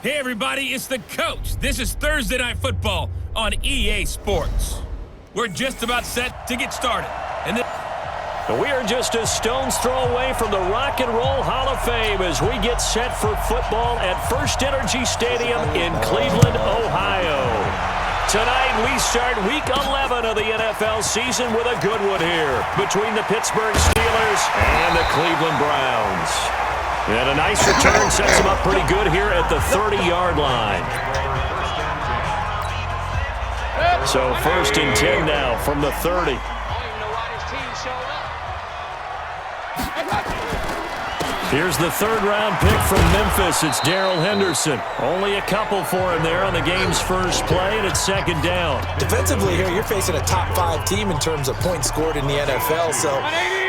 Hey everybody, it's the coach. This is Thursday Night Football on EA Sports. We're just about set to get started. We are just a stone's throw away from the Rock and Roll Hall of Fame as we get set for football at First Energy Stadium in Cleveland, Ohio. Tonight we start Week 11 of the NFL season with a good one here between the Pittsburgh Steelers and the Cleveland Browns. And a nice return sets them up pretty good here at the 30-yard line. So 1st and 10 now from the 30. Here's the third-round pick from Memphis. It's Darrell Henderson. Only a couple for him there on the game's first play, and it's second down. Defensively here, you're facing a top-5 team in terms of points scored in the NFL. So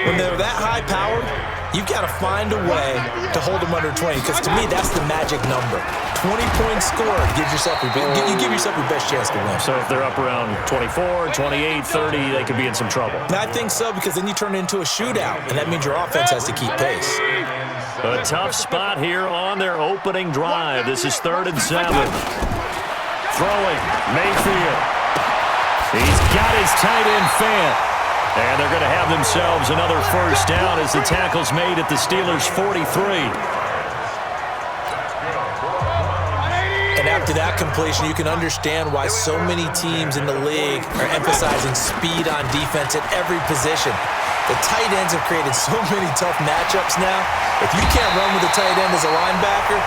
when they're that high-powered, you've got to find a way to hold them under 20, because to me, that's the magic number. 20 points scored, you give yourself your best chance to win. So if they're up around 24, 28, 30, they could be in some trouble. And I think so, because then you turn it into a shootout, and that means your offense has to keep pace. A tough spot here on their opening drive. This is 3rd and 7. Throwing, Mayfield. He's got his tight end Fant. And they're going to have themselves another first down as the tackle's made at the Steelers' 43. And after that completion, you can understand why so many teams in the league are emphasizing speed on defense at every position. The tight ends have created so many tough matchups now. If you can't run with a tight end as a linebacker,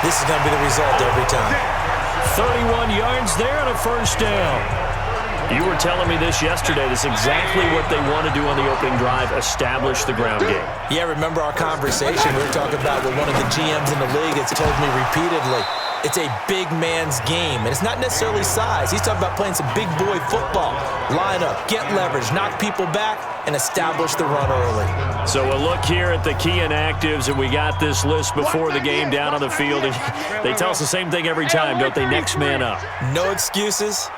this is going to be the result every time. 31 yards there and a first down. You were telling me this yesterday. This is exactly what they want to do on the opening drive, establish the ground game. Yeah, remember our conversation? We were talking about what one of the GMs in the league has told me repeatedly. It's a big man's game, and it's not necessarily size. He's talking about playing some big boy football. Line up, get leverage, knock people back, and establish the run early. So a look here at the key inactives, and we got this list before the game down on the field. And they tell us the same thing every time, don't they? Next man up. No excuses.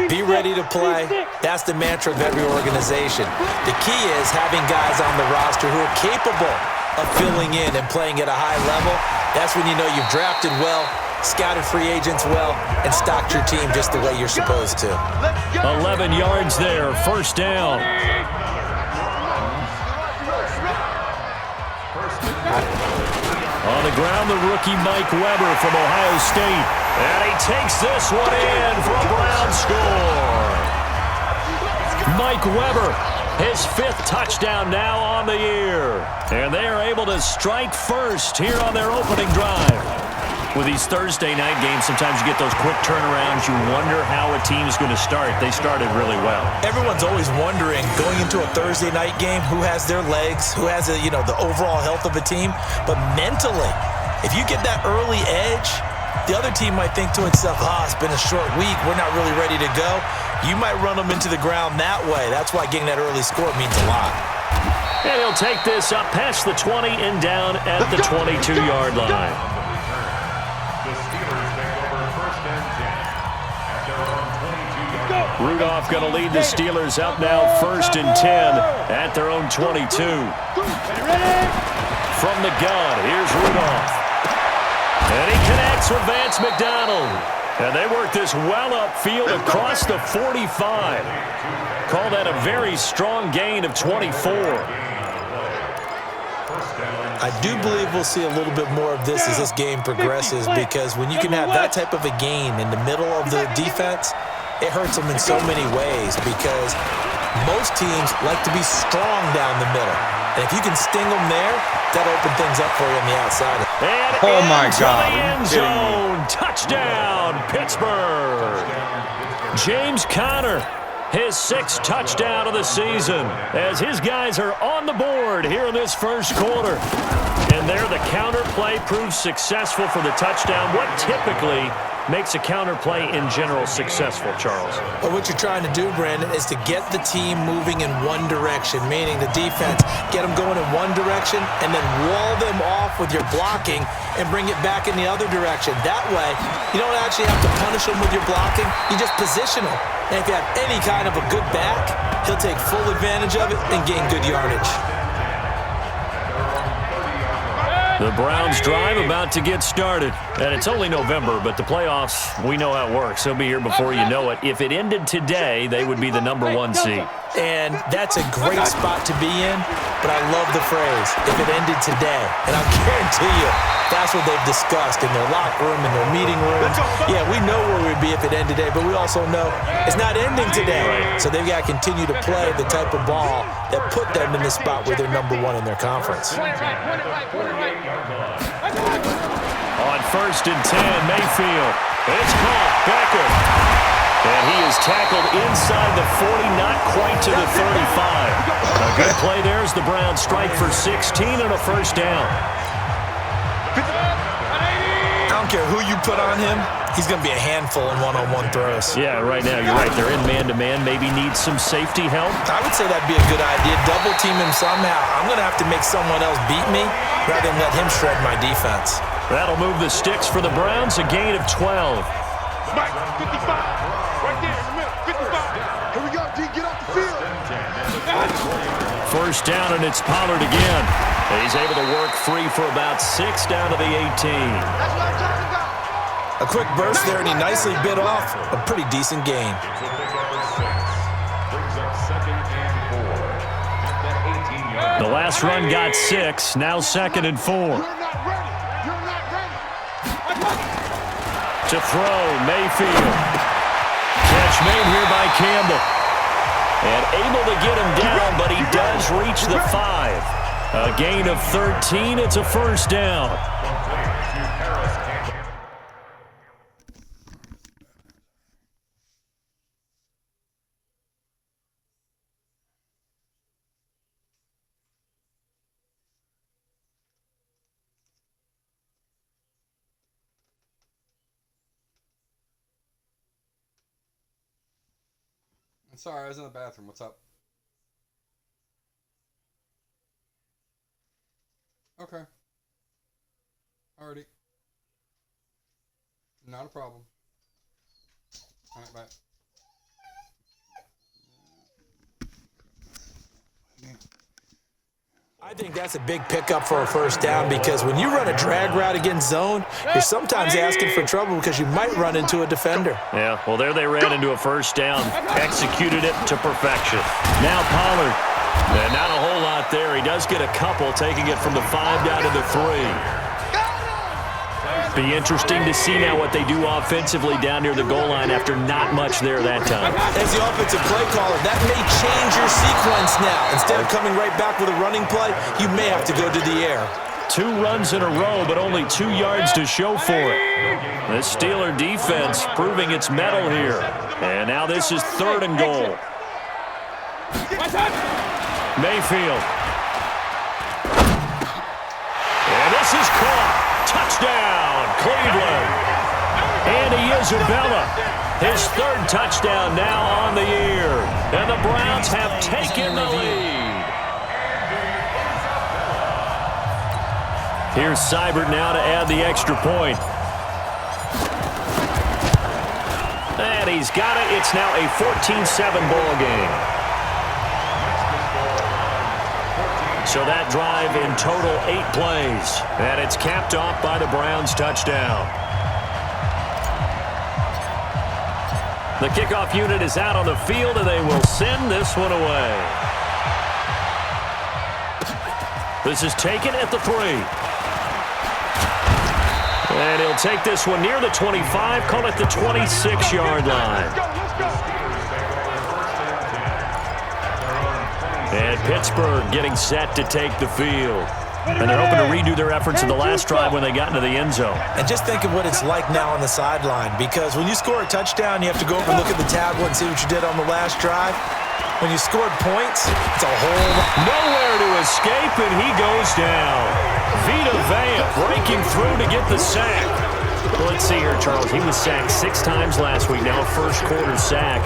Be ready to play. That's the mantra of every organization. The key is having guys on the roster who are capable of filling in and playing at a high level. That's when you know you've drafted well, scouted free agents well, and stocked your team just the way you're supposed to. 11 yards there, first down. On the ground, the rookie Mike Weber from Ohio State. And he takes this one in for a Brown score. Mike Weber, his 5th touchdown now on the year. And they are able to strike first here on their opening drive. With these Thursday night games, sometimes you get those quick turnarounds. You wonder how a team's going to start. They started really well. Everyone's always wondering, going into a Thursday night game, who has their legs, who has the overall health of a team. But mentally, if you get that early edge, the other team might think to itself, it's been a short week. We're not really ready to go. You might run them into the ground that way. That's why getting that early score means a lot. And he'll take this up past the 20 and down at the 22-yard line. Rudolph going to lead the Steelers up now 1st and 10 at their own 22. From the gun, here's Rudolph. And he connects with Vance McDonald. And they work this well upfield across the 45. Call that a very strong gain of 24. I do believe we'll see a little bit more of this as this game progresses, because when you can have that type of a gain in the middle of the defense, it hurts them in so many ways, because most teams like to be strong down the middle. And if you can sting them there, that'll open things up for you on the outside. And oh my God. The end zone. Touchdown, Pittsburgh. James Conner, his 6th touchdown of the season, as his guys are on the board here in this first quarter. And there the counter play proves successful for the touchdown. What typically makes a counter play in general successful, Charles? Well, what you're trying to do, Brandon, is to get the team moving in one direction, meaning the defense, get them going in one direction and then wall them off with your blocking and bring it back in the other direction. That way, you don't actually have to punish them with your blocking. You just position them. And if you have any kind of a good back, he'll take full advantage of it and gain good yardage. The Browns drive about to get started. And it's only November, but the playoffs, we know how it works. They'll be here before you know it. If it ended today, they would be the #1 seed. And that's a great spot to be in, but I love the phrase, if it ended today. And I'll guarantee you, that's what they've discussed in their locker room, in their meeting room. Yeah, we know where we'd be if it ended today, but we also know it's not ending today. Right. So they've got to continue to play the type of ball that put them in the spot where they're #1 in their conference. On 1st and 10, Mayfield. It's caught. Becker. And he is tackled inside the 40, not quite to the 35. A good play there as the Browns strike for 16 and a first down. I don't care who you put on him, he's going to be a handful in one-on-one throws. Yeah, right now, you're right. They're in man-to-man. Maybe needs some safety help. I would say that'd be a good idea. Double team him somehow. I'm going to have to make someone else beat me rather than let him shred my defense. That'll move the sticks for the Browns, a gain of 12. Mike, 55. Right there in the middle. 55. Here we go, D. Get off the field. First down, and it's Pollard again. He's able to work free for about 6 down to the 18. That's what I'm talking about. A quick burst there, and he nicely bit off a pretty decent gain. The last run got 6, now 2nd and 4. You're not ready. You're not ready. To throw, Mayfield. Catch made here by Campbell. And able to get him down, but he does reach the 5. A gain of 13, it's a first down. Sorry, I was in the bathroom. What's up? Okay. Alrighty. Not a problem. Alright, bye. I think that's a big pickup for a first down because when you run a drag route against zone, you're sometimes asking for trouble because you might run into a defender. Yeah, well, there they ran into a first down, executed it to perfection. Now Pollard, and not a whole lot there. He does get a couple, taking it from the 5 down to the 3. Be interesting to see now what they do offensively down near the goal line after not much there that time. As the offensive play caller, that may change your sequence now. Instead of coming right back with a running play, you may have to go to the air. 2 runs in a row, but only 2 yards to show for it. The Steeler defense proving its mettle here. And now this is 3rd and goal. Mayfield. And this is caught. Touchdown, Cleveland. Andy Isabella, his 3rd touchdown now on the year. And the Browns have taken the lead. Here's Seibert now to add the extra point. And he's got it. It's now a 14-7 ball game. So that drive in total 8 plays. And it's capped off by the Browns touchdown. The kickoff unit is out on the field, and they will send this one away. This is taken at the 3. And he'll take this one near the 25, call it the 26-yard line. And Pittsburgh getting set to take the field. And they're hoping to redo their efforts in the last drive when they got into the end zone. And just think of what it's like now on the sideline, because when you score a touchdown, you have to go over and look at the tablet and see what you did on the last drive. When you scored points, it's a whole lot. Nowhere to escape, and he goes down. Vita Vea breaking through to get the sack. Well, let's see here, Charles. He was sacked 6 times last week. Now a first-quarter sack.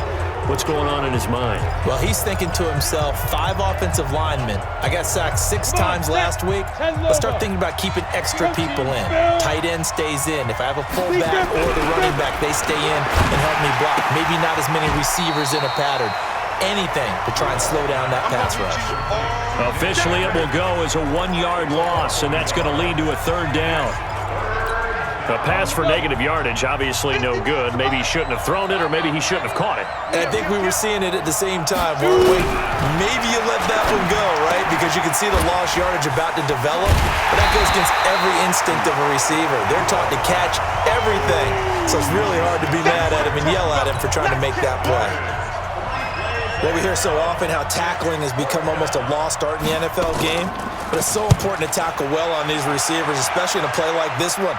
What's going on in his mind? Well, he's thinking to himself, 5 offensive linemen. I got sacked 6 times last week. Let's start thinking about keeping extra people in. Tight end stays in. If I have a fullback or the running back, they stay in and help me block. Maybe not as many receivers in a pattern. anything to try and slow down that pass rush. Officially, it will go as a 1-yard loss, and that's going to lead to a 3rd down. A pass for negative yardage, obviously no good. Maybe he shouldn't have thrown it, or maybe he shouldn't have caught it. And I think we were seeing it at the same time, weren't we? Maybe you let that one go, right? Because you can see the lost yardage about to develop. But that goes against every instinct of a receiver. They're taught to catch everything. So it's really hard to be mad at him and yell at him for trying to make that play. Well, we hear so often how tackling has become almost a lost art in the NFL game. But it's so important to tackle well on these receivers, especially in a play like this one.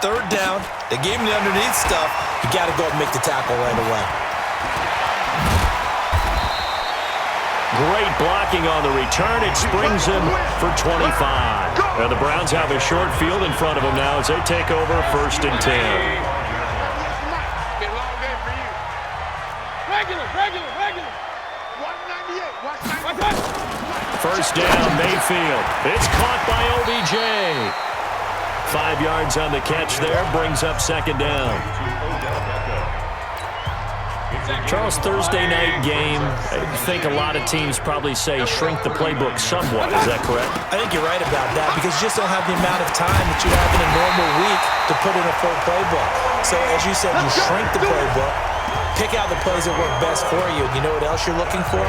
3rd down, they gave him the underneath stuff. You got to go and make the tackle right away. Great blocking on the return. It springs him for 25. Now the Browns have a short field in front of them now as they take over 1st and 10. Regular. 198. 1st down, Mayfield. It's caught by OBJ. 5 yards on the catch there, brings up 2nd down. Charles, Thursday night game, I think a lot of teams probably say shrink the playbook somewhat. Is that correct? I think you're right about that because you just don't have the amount of time that you have in a normal week to put in a full playbook. So as you said, you shrink the playbook, pick out the plays that work best for you. You know what else you're looking for?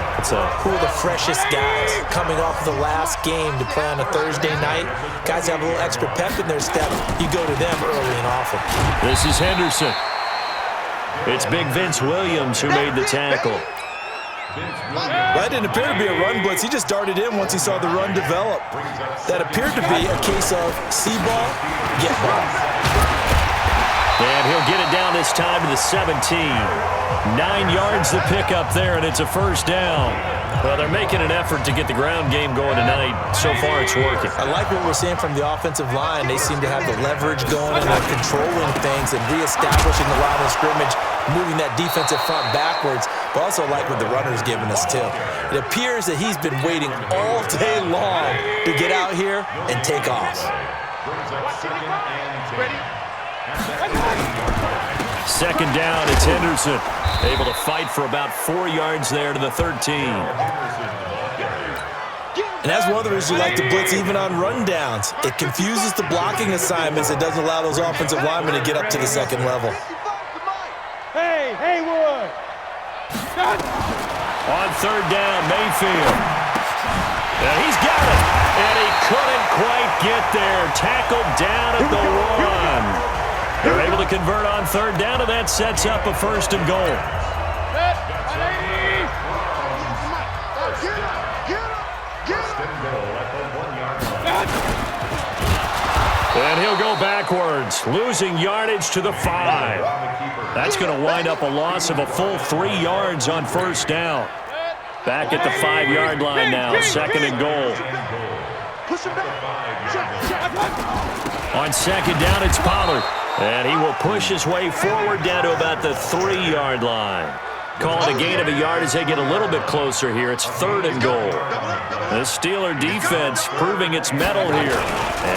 Who are the freshest guys coming off the last game to play on a Thursday night? Guys have a little extra pep in their step. You go to them early and often. This is Henderson. It's Big Vince Williams who made the tackle. That didn't appear to be a run blitz. He just darted in once he saw the run develop. That appeared to be a case of see ball, get ball. And he'll get it down this time to the 17. 9 yards to pick up there, and it's a 1st down. Well, they're making an effort to get the ground game going tonight. So far, it's working. I like what we're seeing from the offensive line. They seem to have the leverage going, and they're controlling things and reestablishing the line of scrimmage, moving that defensive front backwards. But also like what the runner's giving us, too. It appears that he's been waiting all day long to get out here and take off. Ready? 2nd down, it's Henderson. Able to fight for about 4 yards there to the 13. And that's one of the reasons you like to blitz even on rundowns. It confuses the blocking assignments. It doesn't allow those offensive linemen to get up to the 2nd level. Hey, Haywood! On 3rd down, Mayfield. And he's got it. And he couldn't quite get there. Tackled down at the 1. They're able to convert on 3rd down, and that sets up a 1st and goal. And he'll go backwards, losing yardage to the 5. That's going to wind up a loss of a full 3 yards on 1st down. Back at the 5-yard line now, 2nd and goal. On 2nd down, it's Pollard. And he will push his way forward down to about the 3-yard line. Call it a gain of a yard as they get a little bit closer here. It's 3rd and goal. The Steeler defense proving its mettle here.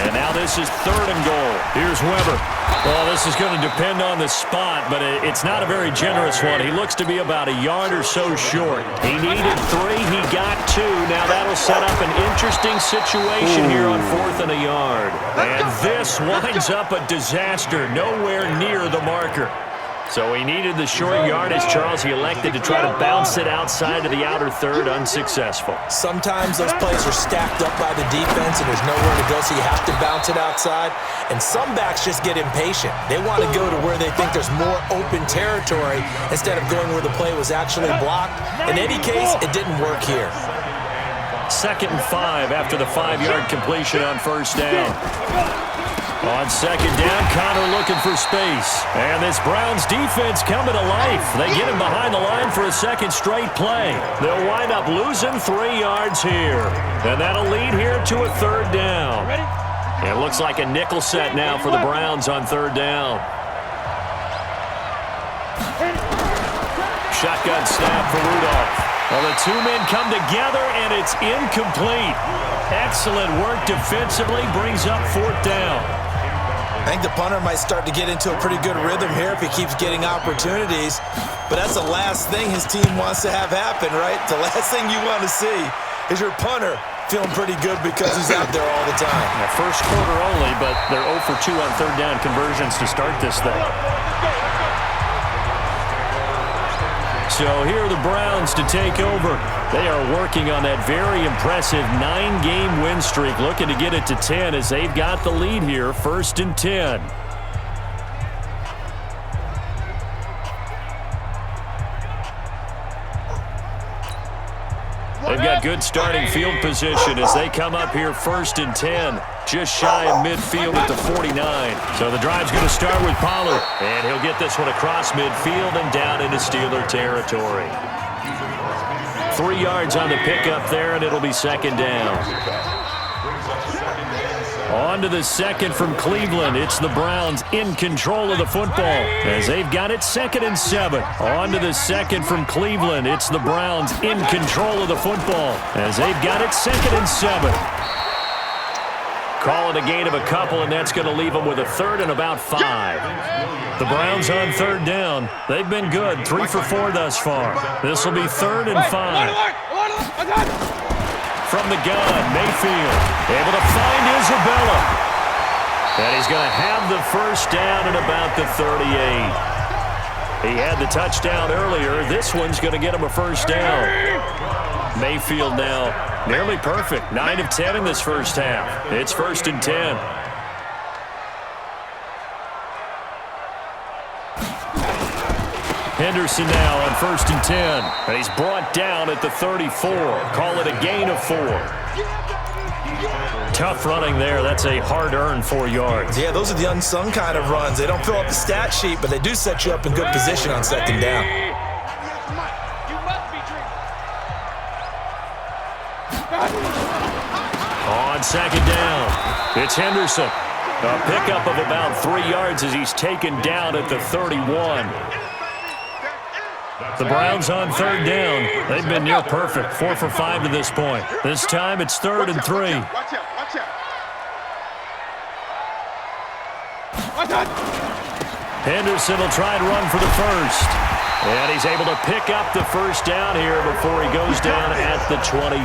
And now this is 3rd and goal. Here's Weber. Well, this is going to depend on the spot, but it's not a very generous one. He looks to be about a yard or so short. He needed 3. He got 2. Now that'll set up an interesting situation here on 4th and a yard. And this winds up a disaster. Nowhere near the marker. So he needed the short yardage, Charles. He elected to try to bounce it outside of the outer 3rd, unsuccessful. Sometimes those plays are stacked up by the defense and there's nowhere to go, so you have to bounce it outside. And some backs just get impatient. They want to go to where they think there's more open territory instead of going where the play was actually blocked. In any case, it didn't work here. 2nd and 5 after the 5-yard completion on 1st down. On 2nd down, Connor looking for space. And this Browns defense coming to life. They get him behind the line for a 2nd straight play. They'll wind up losing 3 yards here. And that'll lead here to a 3rd down. It looks like a nickel set now for the Browns on 3rd down. Shotgun snap for Rudolph. Well, the 2 men come together, and it's incomplete. Excellent work defensively, brings up 4th down. I think the punter might start to get into a pretty good rhythm here if he keeps getting opportunities. But that's the last thing his team wants to have happen, right? The last thing you want to see is your punter feeling pretty good because he's out there all the time. Yeah, first quarter only, but they're 0 for 2 on third down conversions to start this thing. So here are the Browns to take over. They are working on that very impressive 9-game win streak, looking to get it to 10 as they've got the lead here, 1st and 10. They've got good starting field position as they come up here 1st and 10, just shy of midfield at the 49. So the drive's going to start with Pollard, and he'll get this one across midfield and down into Steeler territory. 3 yards on the pickup there, and it'll be 2nd down. On to the 2nd from Cleveland. It's the Browns in control of the football as they've got it 2nd and 7. On to the 2nd from Cleveland. It's the Browns in control of the football as they've got it 2nd and 7. Call it a gain of a couple, and that's going to leave them with a 3rd and about 5. The Browns on 3rd down. They've been good, 3 for 4 thus far. This will be 3rd and 5. From the gun, Mayfield able to find Isabella. And he's going to have the 1st down at about the 38. He had the touchdown earlier. This one's going to get him a 1st down. Mayfield now nearly perfect. 9 of 10 in this first half. It's 1st and 10. Henderson now on 1st and 10. And he's brought down at the 34. Call it a gain of 4. Tough running there. That's a hard-earned 4 yards. Yeah, those are the unsung kind of runs. They don't fill up the stat sheet, but they do set you up in good position on 2nd down. On 2nd down, it's Henderson. A pickup of about 3 yards as he's taken down at the 31. The Browns on 3rd down. They've been near perfect, 4 for 5 to this point. This time it's 3rd and 3. Henderson will try and run for the 1st. And he's able to pick up the 1st down here before he goes down at the 26.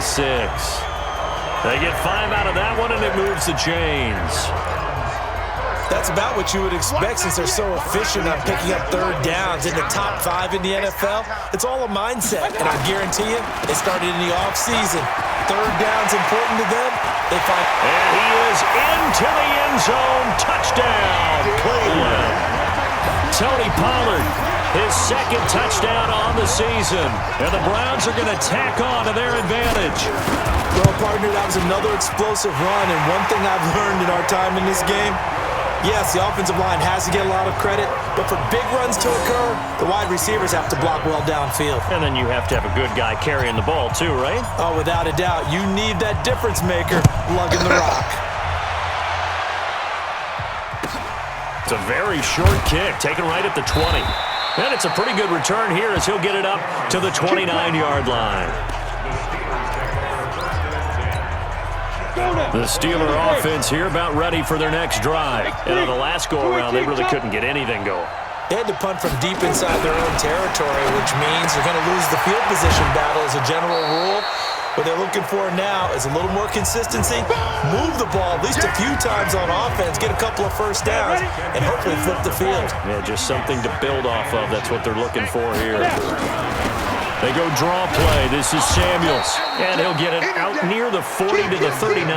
They get 5 out of that one, and it moves the chains. That's about what you would expect since they're so efficient on picking up 3rd downs. In the top 5 in the NFL, it's all a mindset. And I guarantee you, they started in the offseason. 3rd down's important to them. They find. And he is into the end zone. Touchdown, Cleveland. Tony Pollard, his 2nd touchdown on the season. And the Browns are going to tack on to their advantage. Well, partner, that was another explosive run. And one thing I've learned in our time in this game, yes, the offensive line has to get a lot of credit, but for big runs to occur, the wide receivers have to block well downfield. And then you have to have a good guy carrying the ball too, right? Oh, without a doubt. You need that difference maker lugging the rock. It's a very short kick, taken right at the 20. And it's a pretty good return here as he'll get it up to the 29-yard line. The Steeler offense here about ready for their next drive. And on the last go-around, they really couldn't get anything going. They had to punt from deep inside their own territory, which means they're going to lose the field position battle as a general rule. What they're looking for now is a little more consistency, move the ball at least a few times on offense, get a couple of 1st downs, and hopefully flip the field. Yeah, just something to build off of. That's what they're looking for here. They go draw play. This is Samuels. And he'll get it out near the 40 to the 39.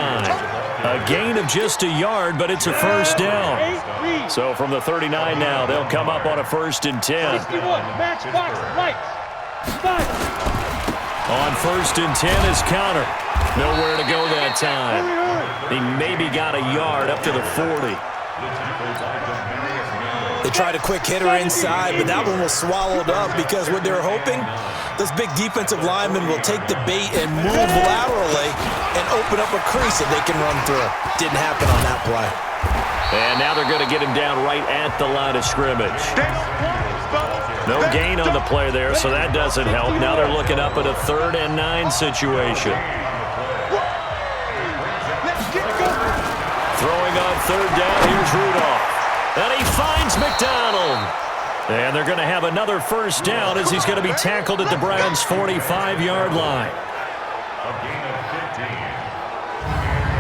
A gain of just a yard, but it's a 1st down. So from the 39 now, they'll come up on a 1st and 10. On 1st and 10 is Counter. Nowhere to go that time. He maybe got a yard up to the 40. They tried a quick hitter inside, but that one was swallowed up because what they're hoping, those big defensive linemen will take the bait and move laterally and open up a crease that they can run through. Didn't happen on that play. And now they're going to get him down right at the line of scrimmage. No gain on the play there, so that doesn't help. Now they're looking up at a 3rd and 9 situation. Throwing on third down. Here's Rudolph. And he finds McDonald. And they're going to have another first down as he's going to be tackled at the Browns' 45-yard line.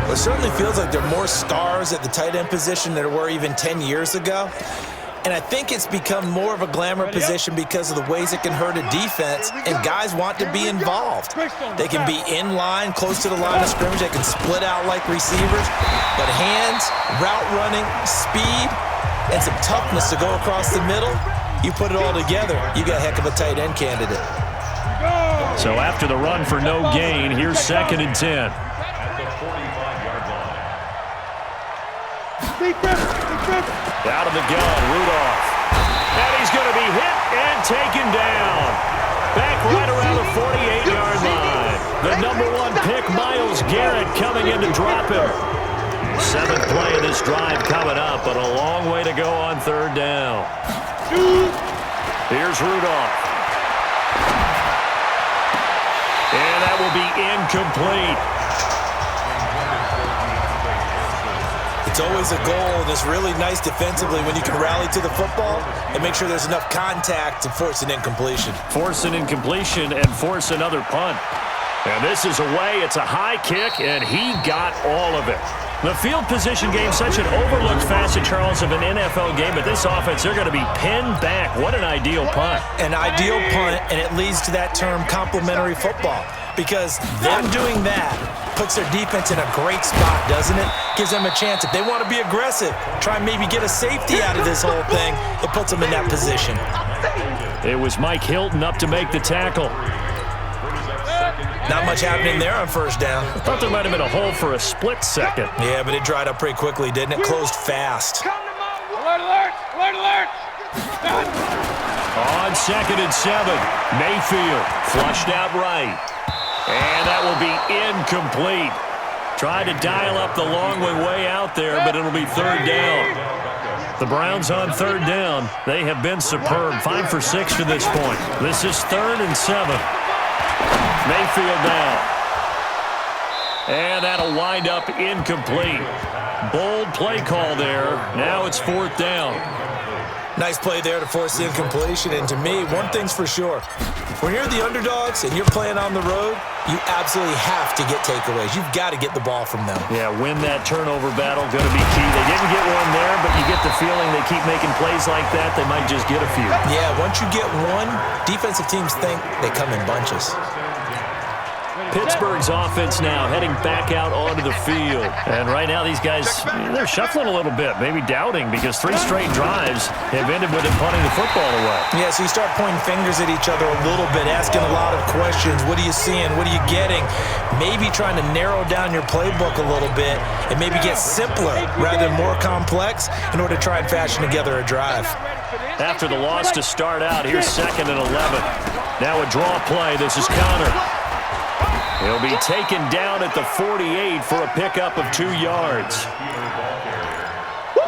Well, it certainly feels like there are more stars at the tight end position than there were even 10 years ago. And I think it's become more of a glamour position because of the ways it can hurt a defense, and guys want to be involved. They can be in line, close to the line of scrimmage. They can split out like receivers. But hands, route running, speed, and some toughness to go across the middle, you put it all together, you got a heck of a tight end candidate. So after the run for no gain, here's 2nd and 10. Out of the gun, Rudolph. And he's going to be hit and taken down. Back right around the 48-yard line. The #1 pick, Myles Garrett, coming in to drop him. 7th play of this drive coming up, but a long way to go on 3rd down. Here's Rudolph. And that will be incomplete. It's always a goal, and it's really nice defensively when you can rally to the football and make sure there's enough contact to force an incompletion. Force an incompletion and force another punt. And this is away. It's a high kick, and he got all of it. The field position game, such an overlooked facet, Charles, of an NFL game, but this offense, they're going to be pinned back. What an ideal punt. An ideal punt, and it leads to that term complementary football, because them doing that puts their defense in a great spot, doesn't it? Gives them a chance. If they want to be aggressive, try and maybe get a safety out of this whole thing, it puts them in that position. It was Mike Hilton up to make the tackle. Not much happening there on 1st down. I thought there might have been a hole for a split second. Yeah, but it dried up pretty quickly, didn't it? Closed fast. Alert, alert, alert, alert. On 2nd and 7, Mayfield flushed out right. And that will be incomplete. Tried to dial up the long one way out there, but it'll be 3rd down. The Browns on 3rd down. They have been superb. 5 for 6 to this point. This is 3rd and 7. Mayfield down. And that'll wind up incomplete. Bold play call there. Now it's 4th down. Nice play there to force the incompletion. And to me, one thing's for sure. When you're the underdogs and you're playing on the road, you absolutely have to get takeaways. You've got to get the ball from them. Yeah, win that turnover battle, going to be key. They didn't get one there, but you get the feeling they keep making plays like that, they might just get a few. Yeah, once you get one, defensive teams think they come in bunches. Pittsburgh's offense now heading back out onto the field. And right now these guys, they're shuffling a little bit, maybe doubting, because 3 straight drives have ended with them punting the football away. Yeah, so you start pointing fingers at each other a little bit, asking a lot of questions. What are you seeing? What are you getting? Maybe trying to narrow down your playbook a little bit and maybe get simpler rather than more complex in order to try and fashion together a drive. After the loss to start out, here's 2nd and 11. Now a draw play. This is Connor. He'll be taken down at the 48 for a pickup of 2 yards.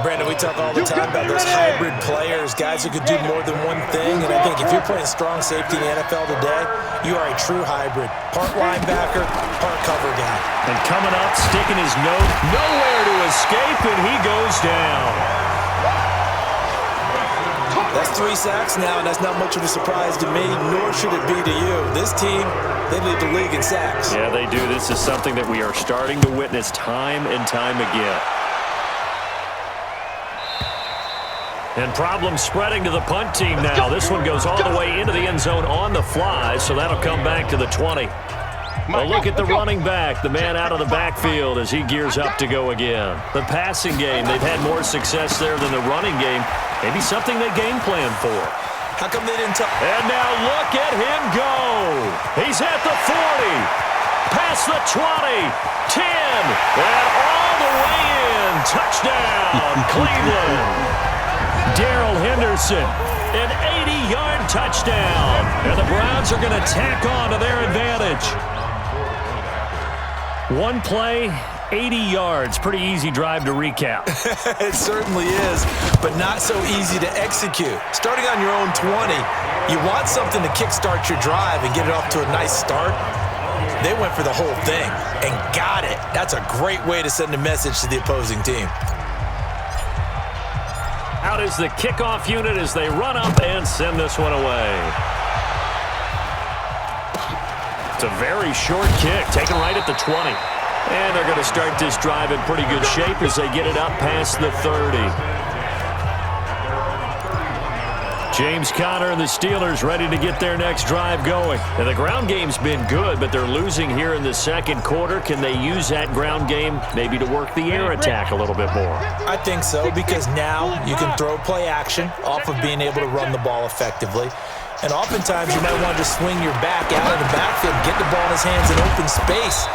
Brandon, we talk all the time about those hybrid players, guys who could do more than one thing. And I think if you're playing strong safety in the NFL today, you are a true hybrid. Part linebacker, part cover guy. And coming up, sticking his nose nowhere to escape, and he goes down. That's 3 sacks now, and that's not much of a surprise to me, nor should it be to you. This team, they lead the league in sacks. Yeah, they do. This is something that we are starting to witness time and time again. And problems spreading to the punt team now. This one goes all the way into the end zone on the fly, so that'll come back to the 20. A look at the running back, the man out of the backfield as he gears up to go again. The passing game, they've had more success there than the running game. Maybe something they game plan for. How come they didn't tell? And now look at him go. He's at the 40, past the 20, 10, and all the way in. Touchdown, Cleveland. Darrell Henderson, an 80-yard touchdown. And the Browns are going to tack on to their advantage. One play, 80 yards. Pretty easy drive to recap. It certainly is, but not so easy to execute. Starting on your own 20, you want something to kickstart your drive and get it off to a nice start. They went for the whole thing and got it. That's a great way to send a message to the opposing team. Out is the kickoff unit as they run up and send this one away. It's a very short kick, taken right at the 20. And they're going to start this drive in pretty good shape as they get it up past the 30. James Conner and the Steelers ready to get their next drive going. And the ground game's been good, but they're losing here in the second quarter. Can they use that ground game maybe to work the air attack a little bit more? I think so, because now you can throw play action off of being able to run the ball effectively. And oftentimes you might want to swing your back out of the backfield, get the ball in his hands in open space,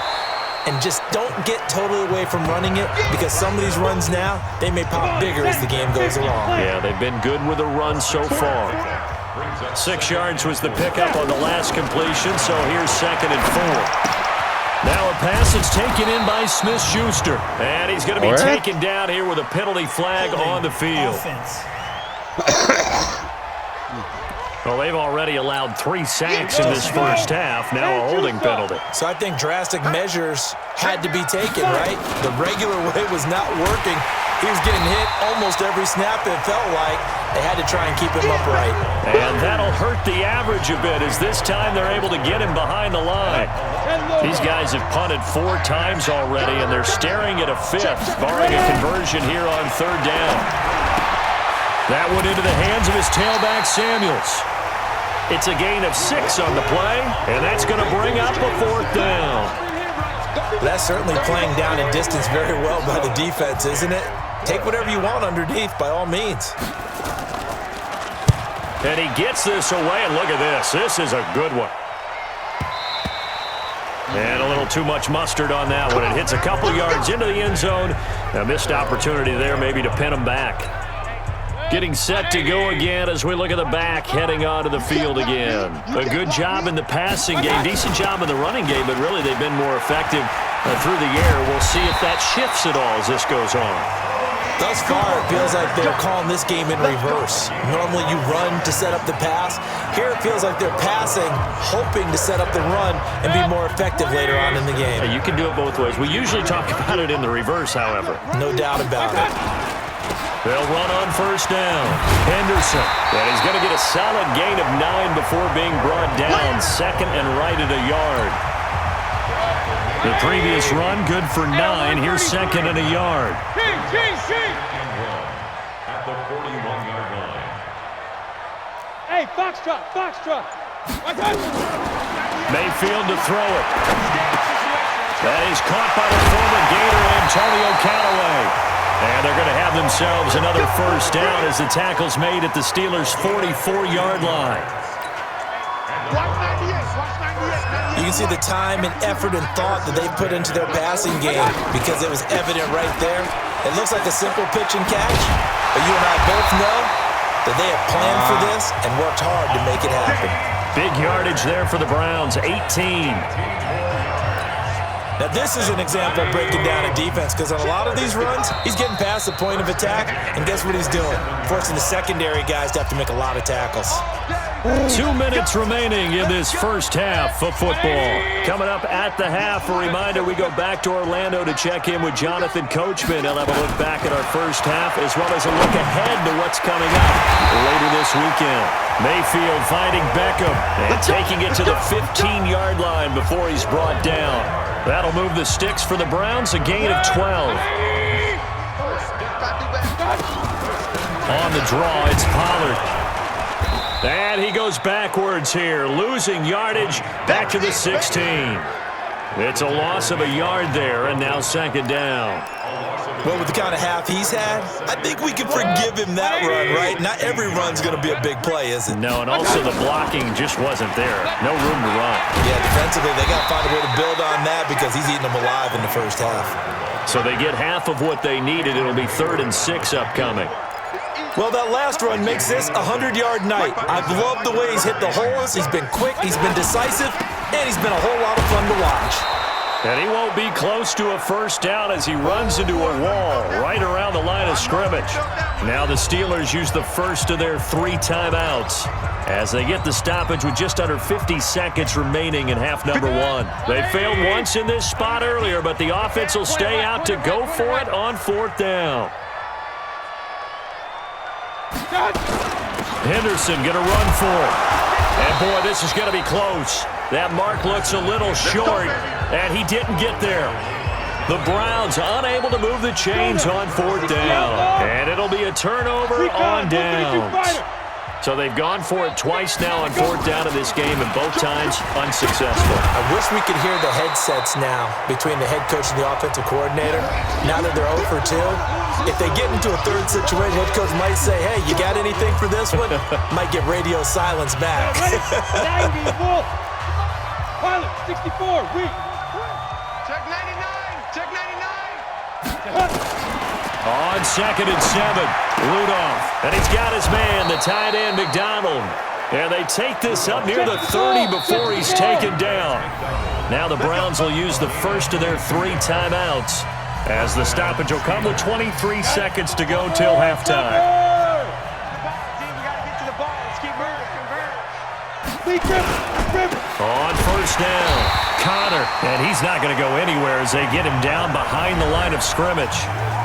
and just don't get totally away from running it, because some of these runs now, they may pop bigger as the game goes along. Yeah, they've been good with a run so far. 6 yards was the pickup on the last completion, so here's 2nd and 4. Now a pass that's taken in by Smith-Schuster. And he's going to be taken down here with a penalty flag on the field. Well, they've already allowed 3 sacks in this first half. Now a holding penalty. So I think drastic measures had to be taken, right? The regular way was not working. He was getting hit almost every snap, it felt like. They had to try and keep him upright. And that'll hurt the average a bit, as this time they're able to get him behind the line. These guys have punted 4 times already, and they're staring at a 5th, barring a conversion here on 3rd down. That one into the hands of his tailback, Samuels. It's a gain of 6 on the play, and that's going to bring up a 4th down. That's certainly playing down in distance very well by the defense, isn't it? Take whatever you want underneath, by all means. And he gets this away, and look at this. This is a good one. And a little too much mustard on that one. It hits a couple yards into the end zone. A missed opportunity there maybe to pin him back. Getting set to go again as we look at the back heading onto the field again. A good job in the passing game, decent job in the running game, but really they've been more effective through the air. We'll see if that shifts at all as this goes on. Thus far, it feels like they're calling this game in reverse. Normally you run to set up the pass. Here it feels like they're passing, hoping to set up the run and be more effective later on in the game. You can do it both ways. We usually talk about it in the reverse, however. No doubt about it. They'll run on 1st down. Henderson. And he's going to get a solid gain of 9 before being brought down. 2nd and right at a yard. The previous run, good for 9. Here's 2nd and a yard. At the 41-yard line. Hey, Foxtrot. Mayfield to throw it. That is caught by the former Gator, Antonio Callaway. And they're going to have themselves another 1st down as the tackle's made at the Steelers' 44-yard line. You can see the time and effort and thought that they put into their passing game, because it was evident right there. It looks like a simple pitch and catch, but you and I both know that they have planned for this and worked hard to make it happen. Big yardage there for the Browns, 18. Now this is an example of breaking down a defense, because on a lot of these runs, he's getting past the point of attack, and guess what he's doing? Forcing the secondary guys to have to make a lot of tackles. 2 minutes remaining in this first half of football. Coming up at the half, a reminder, we go back to Orlando to check in with Jonathan Coachman. He'll have a look back at our first half, as well as a look ahead to what's coming up later this weekend. Mayfield finding Beckham and taking it to the 15-yard line before he's brought down. That'll move the sticks for the Browns, a gain of 12. On the draw, it's Pollard. And he goes backwards here, losing yardage back to the 16. It's a loss of a yard there, and now 2nd down. Well, with the kind of half he's had, I think we can forgive him that run, right? Not every run's going to be a big play, is it? No, and also the blocking just wasn't there. No room to run. Yeah, defensively, they got to find a way to build on that, because he's eating them alive in the first half. So they get half of what they needed. It'll be 3rd and 6 upcoming. Well, that last run makes this a 100-yard night. I've loved the way he's hit the holes. He's been quick, he's been decisive, and he's been a whole lot of fun to watch. And he won't be close to a 1st down as he runs into a wall right around the line of scrimmage. Now the Steelers use the first of their 3 timeouts as they get the stoppage with just under 50 seconds remaining in half number 1. They failed once in this spot earlier, but the offense will stay out to go for it on 4th down. Henderson going to run for it. And, boy, this is going to be close. That mark looks a little short, and he didn't get there. The Browns unable to move the chains on 4th down. And it'll be a turnover on downs. So they've gone for it twice now on 4th down in this game, and both times unsuccessful. I wish we could hear the headsets now between the head coach and the offensive coordinator. Now that they're 0 for 2, if they get into a third situation, head coach might say, hey, you got anything for this one? Might get radio silence back. 90, Wolf. Pilot, 64, weak. Check 99, check 99. On 2nd and 7, Rudolph. And he's got his man, the tight end, McDonald. And they take this up near the 30 before he's taken down. Now the Browns will use the first of their 3 timeouts, as the stoppage will come with 23 seconds to go till halftime. On 1st down, Connor. And he's not going to go anywhere as they get him down behind the line of scrimmage.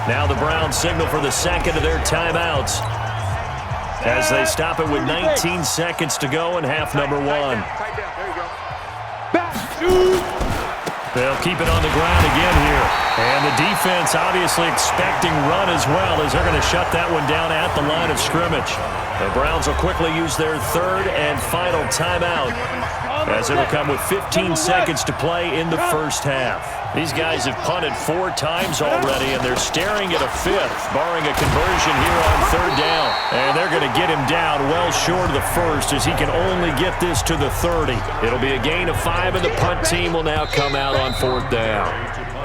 Now the Browns signal for the 2nd of their timeouts, as they stop it with 19 seconds to go in half number 1. They'll keep it on the ground again here. And the defense obviously expecting run as well, as they're going to shut that one down at the line of scrimmage. The Browns will quickly use their 3rd and final timeout, as it'll come with 15 seconds to play in the first half. These guys have punted 4 times already, and they're staring at a 5th, barring a conversion here on 3rd down. And they're going to get him down well short of the 1st, as he can only get this to the 30. It'll be a gain of 5, and the punt team will now come out on 4th down.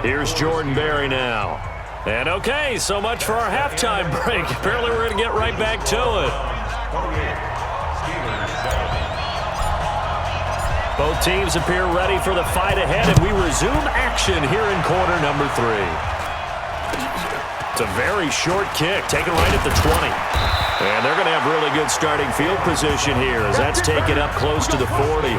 Here's Jordan Berry now. And okay, so much for our halftime break. Apparently we're going to get right back to it. Both teams appear ready for the fight ahead, and we resume action here in quarter number 3. It's a very short kick, taken right at the 20. And they're going to have really good starting field position here, as that's taken up close to the 40.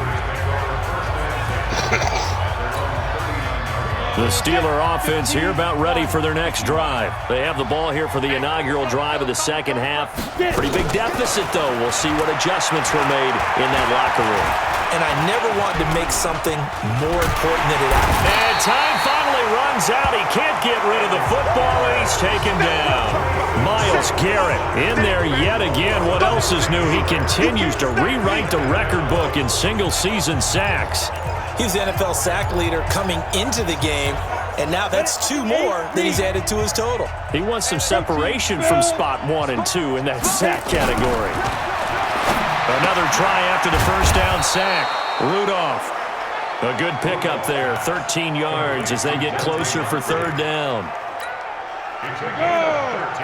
The Steeler offense here about ready for their next drive. They have the ball here for the inaugural drive of the second half. Pretty big deficit, though. We'll see what adjustments were made in that locker room. And I never wanted to make something more important than it is. And time finally runs out. He can't get rid of the football, and he's taken down. Myles Garrett in there yet again. What else is new? He continues to rewrite the record book in single-season sacks. He's the NFL sack leader coming into the game, and now that's 2 more that he's added to his total. He wants some separation from spot 1 and 2 in that sack category. Another try after the first down sack. Rudolph. A good pickup there, 13 yards as they get closer for 3rd down.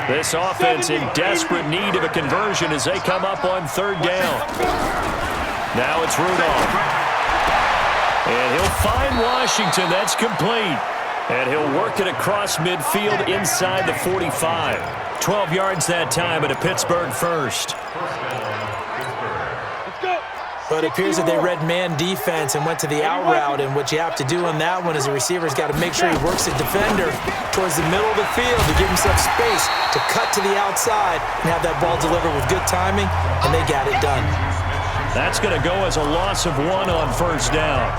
This offense in desperate need of a conversion as they come up on 3rd down. Now it's Rudolph. And he'll find Washington. That's complete. And he'll work it across midfield inside the 45. 12 yards that time, and a Pittsburgh first. But it appears that they read man defense and went to the out route, and what you have to do on that one is the receiver's got to make sure he works the defender towards the middle of the field to give himself space to cut to the outside and have that ball delivered with good timing, and they got it done. That's going to go as a loss of 1 on 1st down.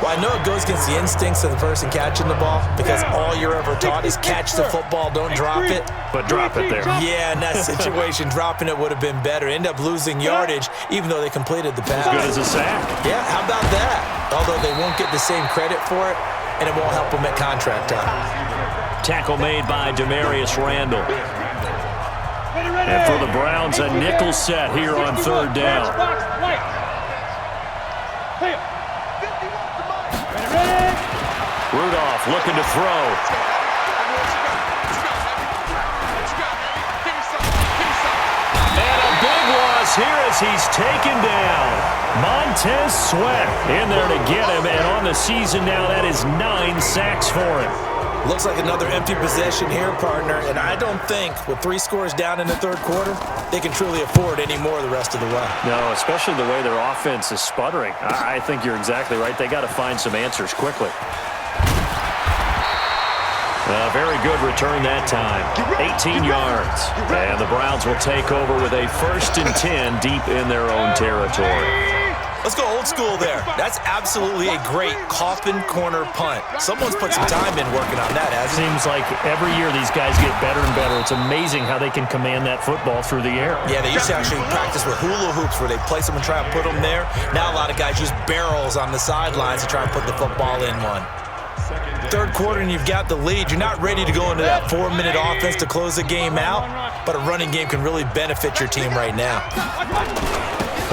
Well, I know it goes against the instincts of the person catching the ball, because all you're ever taught is catch the football, don't drop it. But drop it there. Yeah, in that situation, dropping it would have been better. End up losing yardage, even though they completed the pass. As good as a sack. Yeah, how about that? Although they won't get the same credit for it, and it won't help them at contract time. Tackle made by Demarius Randall. And for the Browns, a nickel set here on 3rd down. Rudolph looking to throw. And a big loss here as he's taken down. Montez Sweat in there to get him, and on the season now, that is 9 sacks for him. Looks like another empty possession here, partner, and I don't think with 3 scores down in the 3rd quarter, they can truly afford any more the rest of the way. No, especially the way their offense is sputtering. I think you're exactly right. They got to find some answers quickly. A very good return that time. 18 yards. And the Browns will take over with a 1st and 10 deep in their own territory. Let's go old school there. That's absolutely a great coffin corner punt. Someone's put some time in working on that, hasn't he? Seems like every year these guys get better and better. It's amazing how they can command that football through the air. Yeah, they used to actually practice with hula hoops where they place them and try and put them there. Now a lot of guys use barrels on the sidelines to try and put the football in one. Third quarter and you've got the lead. You're not ready to go into that 4-minute offense to close the game out, but a running game can really benefit your team right now.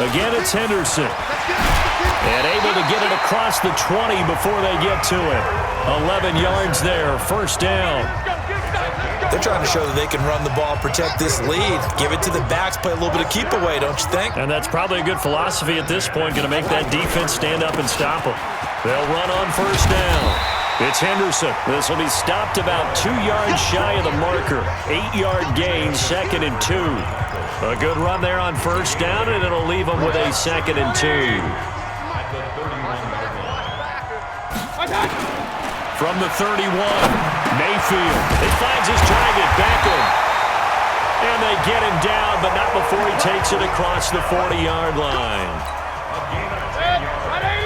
Again, it's Henderson. And able to get it across the 20 before they get to it. 11 yards there, 1st down. They're trying to show that they can run the ball, protect this lead, give it to the backs, play a little bit of keep away, don't you think? And that's probably a good philosophy at this point, going to make that defense stand up and stop them. They'll run on 1st down. It's Henderson. This will be stopped about 2 yards shy of the marker. 8-yard gain, 2nd and 2. A good run there on 1st down, and it'll leave them with a 2nd and 2. From the 31, Mayfield. He finds his target, Beckham. And they get him down, but not before he takes it across the 40-yard line.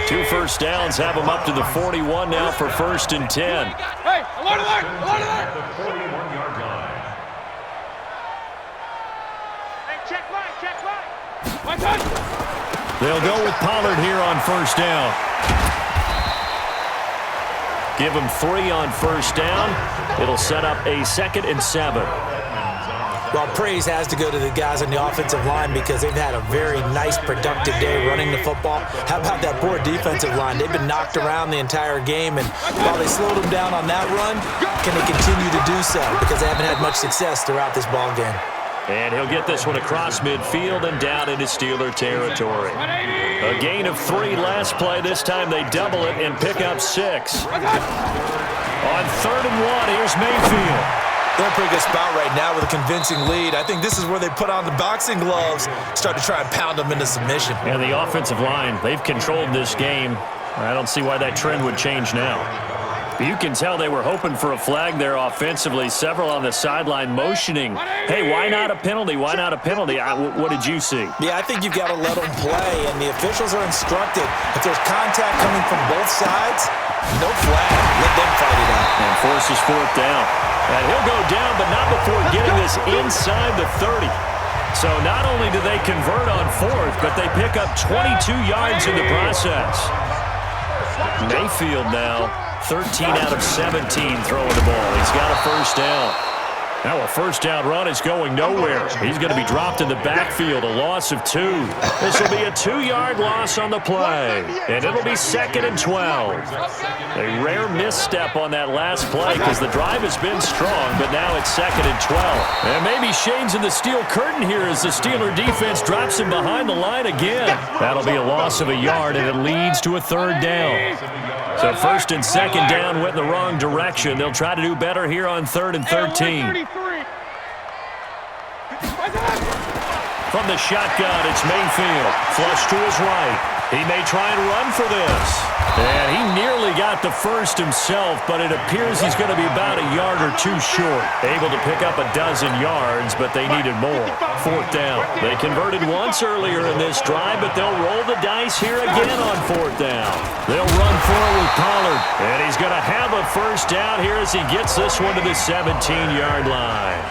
2 first downs have him up to the 41 now for 1st and 10. Hey, alert, alert, alert, alert! The 41-yard line. Hey, check line. My touch! They'll go with Pollard here on 1st down. Give him 3 on 1st down. It'll set up a 2nd and 7. Well, praise has to go to the guys on the offensive line because they've had a very nice, productive day running the football. How about that poor defensive line? They've been knocked around the entire game, and while they slowed them down on that run, can they continue to do so? Because they haven't had much success throughout this ball game. And he'll get this one across midfield and down into Steeler territory. A gain of 3 last play. This time they double it and pick up 6. On 3rd and 1, here's Mayfield. They're in a pretty good spot right now with a convincing lead. I think this is where they put on the boxing gloves, start to try and pound them into submission. And the offensive line, they've controlled this game. I don't see why that trend would change now. You can tell they were hoping for a flag there offensively. Several on the sideline motioning, hey, why not a penalty? Why not a penalty? What did you see? Yeah, I think you've got to let them play, and the officials are instructed. If there's contact coming from both sides, no flag. Let them fight it out. And forces 4th down. And he'll go down, but not before getting this inside the 30. So not only do they convert on 4th, but they pick up 22 yards in the process. Mayfield now 13 out of 17 throwing the ball. He's got a 1st down. Now a 1st down run is going nowhere. He's going to be dropped in the backfield, a loss of 2. This will be a 2-yard loss on the play, and it'll be 2nd and 12. A rare misstep on that last play because the drive has been strong, but now it's 2nd and 12. And maybe shades in the steel curtain here as the Steeler defense drops him behind the line again. That'll be a loss of a yard, and it leads to a 3rd down. So 1st and 2nd down went in the wrong direction. They'll try to do better here on 3rd and 13. From the shotgun, it's Mayfield. Flush to his right. He may try and run for this. And he nearly got the 1st himself, but it appears he's going to be about a yard or 2 short. Able to pick up a 12 yards, but they needed more. 4th down. They converted once earlier in this drive, but they'll roll the dice here again on 4th down. They'll run forward with Pollard, and he's going to have a 1st down here as he gets this one to the 17-yard line.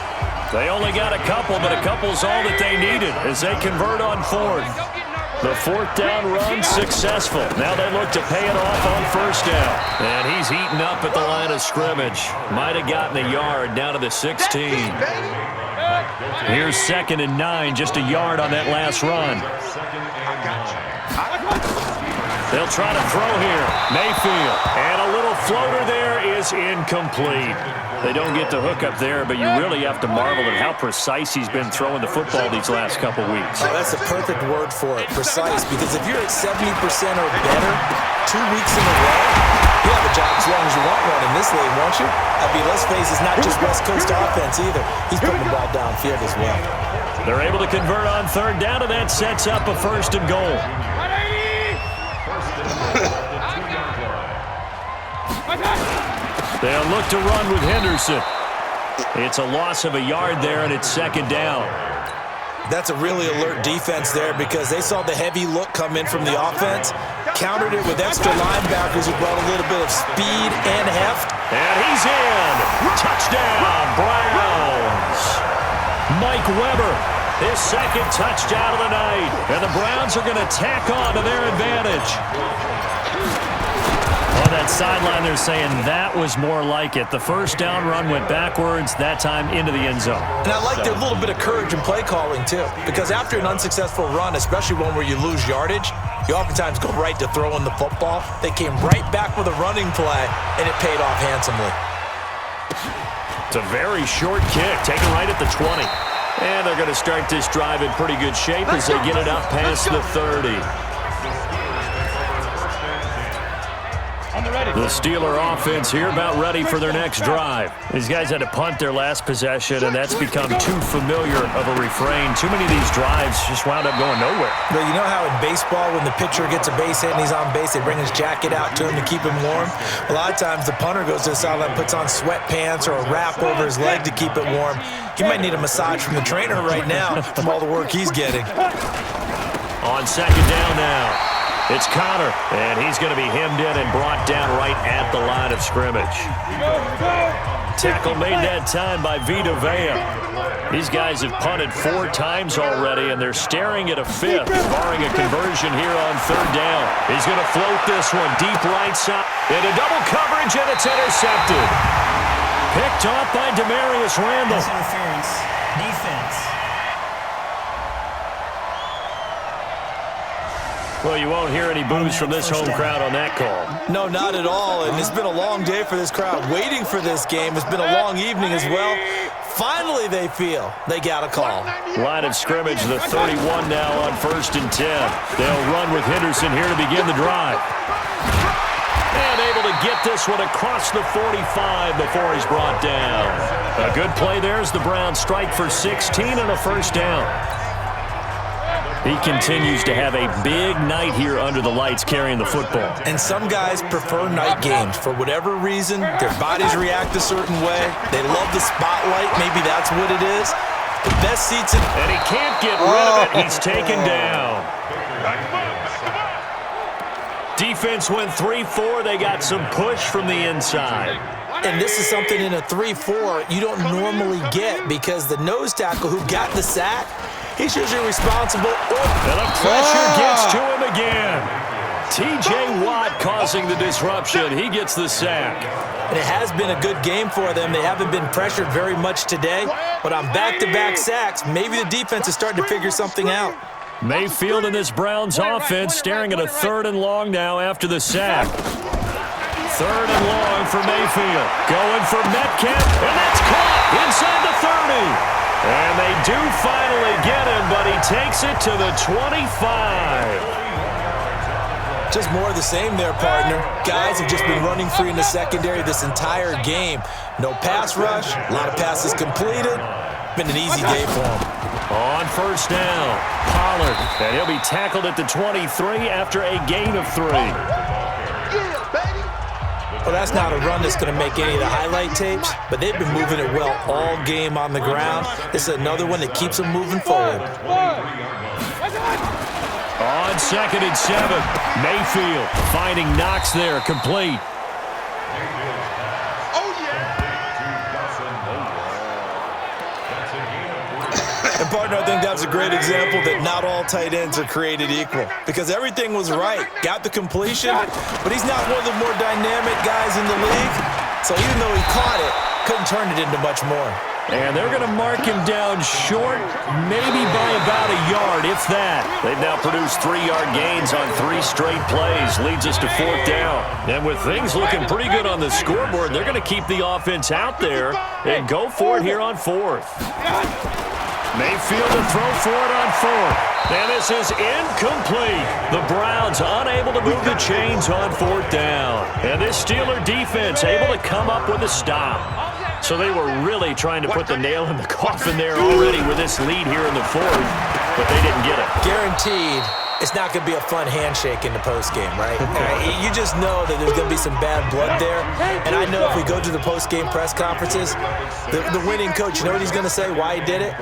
They only got a couple, but a couple's all that they needed as they convert on 4th. The 4th down run successful. Now they look to pay it off on 1st down. And he's eaten up at the line of scrimmage. Might have gotten a yard down to the 16. Here's 2nd and 9, just a yard on that last run. They'll try to throw here. Mayfield. And a little floater there is incomplete. They don't get the hook up there, but you really have to marvel at how precise he's been throwing the football these last couple weeks. Oh, that's the perfect word for it, precise, because if you're at 70% or better 2 weeks in a row, you have a job as long as you want one in this league, won't you? I mean, let's face it, it's not just West Coast offense either. He's putting the ball downfield as well. They're able to convert on 3rd down, and that sets up a 1st and goal. They'll look to run with Henderson. It's a loss of a yard there, and it's second down. That's a really alert defense there because they saw the heavy look come in from the offense, countered it with extra linebackers who brought a little bit of speed and heft. And he's in. Touchdown, Browns. Mike Weber, his second touchdown of the night. And the Browns are going to tack on to their advantage. On that sideline, they're saying that was more like it. The first down run went backwards, that time into the end zone. And I like their little bit of courage in play calling, too, because after an unsuccessful run, especially one where you lose yardage, you oftentimes go right to throwing the football. They came right back with a running play, and it paid off handsomely. It's a very short kick, taken right at the 20. And they're going to start this drive in pretty good shape as they get it up past the 30. The Steeler offense here about ready for their next drive. These guys had to punt their last possession, and that's become too familiar of a refrain. Too many of these drives just wound up going nowhere. But you know how in baseball, when the pitcher gets a base hit and he's on base, they bring his jacket out to him to keep him warm? A lot of times the punter goes to the sideline, puts on sweatpants or a wrap over his leg to keep it warm. He might need a massage from the trainer right now from all the work he's getting. On second down now. It's Connor, and he's going to be hemmed in and brought down right at the line of scrimmage. Tackle made that time by Vita Vea. These guys have punted 4 times already, and they're staring at a 5th, barring a conversion here on third down. He's going to float this one deep right side. Into double coverage, and it's intercepted. Picked off by Demarius Randall. Pass interference. Defense. Well, you won't hear any boos from this home crowd on that call. No, not at all, and it's been a long day for this crowd waiting for this game. It's been a long evening as well. Finally, they feel they got a call. Line of scrimmage, the 31 now on 1st and 10. They'll run with Henderson here to begin the drive. And able to get this one across the 45 before he's brought down. A good play there as the Browns strike for 16 and a first down. He continues to have a big night here under the lights carrying the football. And some guys prefer night games. For whatever reason, their bodies react a certain way. They love the spotlight. Maybe that's what it is. The best seats in... And he can't get rid of it. He's taken down. Defense went 3-4. They got some push from the inside. And this is something in a 3-4 you don't normally get because the nose tackle who got the sack, he's usually responsible. And the pressure gets to him again. T.J. Watt causing the disruption. He gets the sack. And it has been a good game for them. They haven't been pressured very much today. But on back-to-back sacks, maybe the defense is starting to figure something out. Mayfield and this Browns offense staring at a 3rd and long now after the sack. 3rd and long for Mayfield. Going for Metcalf, and that's caught inside the 30. And they do finally get him, but he takes it to the 25. Just more of the same there, partner. Guys have just been running free in the secondary this entire game. No pass rush, a lot of passes completed. Been an easy day for him. On first down, Pollard, and he'll be tackled at the 23 after a gain of 3. Well, that's not a run that's going to make any of the highlight tapes, but they've been moving it well all game on the ground. This is another one that keeps them moving forward. On 2nd and 7, Mayfield finding Knox there, complete. And, partner, I think that's a great example that not all tight ends are created equal because everything was right. Got the completion, but he's not one of the more dynamic guys in the league. So even though he caught it, couldn't turn it into much more. And they're going to mark him down short, maybe by about a yard, if that. They've now produced 3-yard gains on 3 straight plays. Leads us to 4th down. And with things looking pretty good on the scoreboard, they're going to keep the offense out there and go for it here on 4th. Mayfield to throw for it on 4th. And this is incomplete. The Browns unable to move the chains on 4th down. And this Steeler defense able to come up with a stop. So they were really trying to put the nail in the coffin there already with this lead here in the 4th, but they didn't get it. Guaranteed it's not going to be a fun handshake in the postgame, right? You just know that there's going to be some bad blood there. And I know if we go to the postgame press conferences, the winning coach, you know what he's going to say, why he did it?